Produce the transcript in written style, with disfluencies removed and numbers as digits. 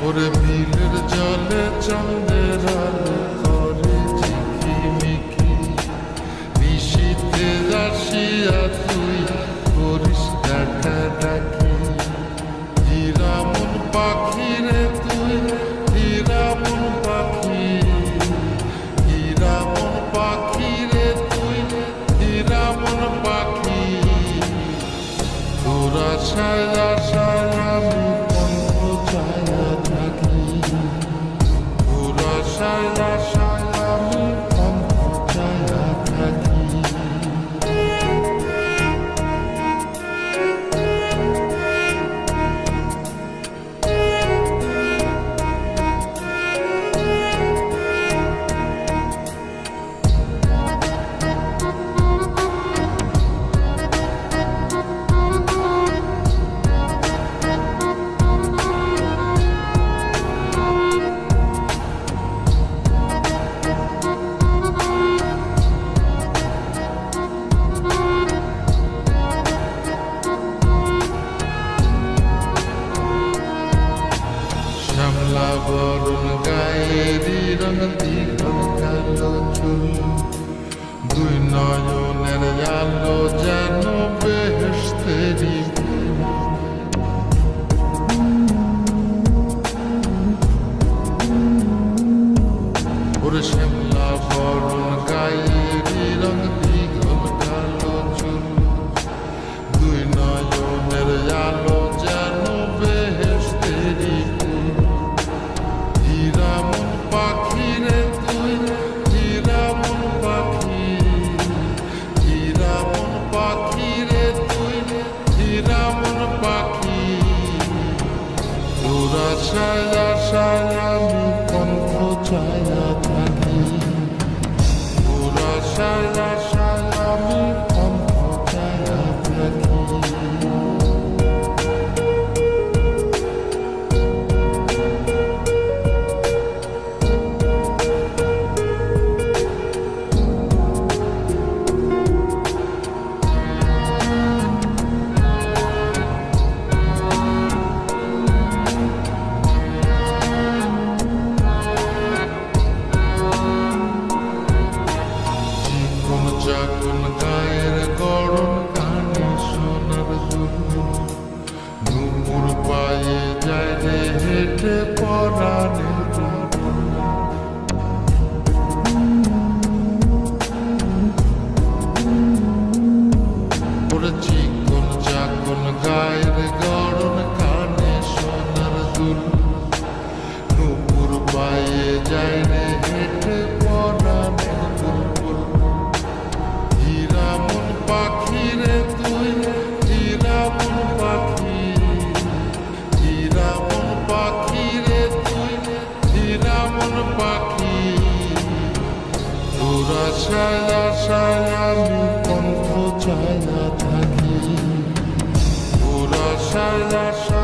ওরে বিলের জলে চাঁদের আলো করে ঝিকিমিকি, নিশীথে আসিয়া তুই করিস ডাকাডাকি। হীরামন পাখি রে তুই, হীরামন পাখি, হীরামন পাখি রে তুই, হীরামন পাখি। তোর আশায় আশায় আমি কণ্ঠ ছায়া থাকি, তোর আশায় আশায় আমি কণ্ঠ ছায়া থাকি। শ্যামলা বরণ গায়েরি রঙ দীঘল কালো চুল, দুই নয়নের আলো যেন বেহেশতেরি ফুল। ওরে শ্যামলা বরণ গায়েরি রঙ দীঘল কালো চুল, দুই নয়নের আলো যেন বেহেশতেরি ফুল। হীরামন পাখি রে তুই, হীরামন পাখি, হীরামন পাখি রে তুই, হীরামন পাখি। তোর আশায় আশায় আমি কণ্ঠ ছায়া থাকি, তোর আশায় আশায় আমি কণ্ঠ ছায়া থাকি। যখন গায়ের গড়ন কানে সোনার দুল, নুপুর পায়ে যায় রে হেঁটে পরাণের বুলবুল। ওরে চিকন চাকন গায়ের গড়ন কানে সোনার দুল, নুপুর পায়ে যায় রে হেঁটে পরাণের বুলবুল। হীরামন পাখি রে তুই, হীরামন পাখি, হীরামন পাখি রে তুই, হীরামন পাখি। তোর আশায় আশায় আমি কণ্ঠ ছায়া থাকি, তোর আশায় আশায়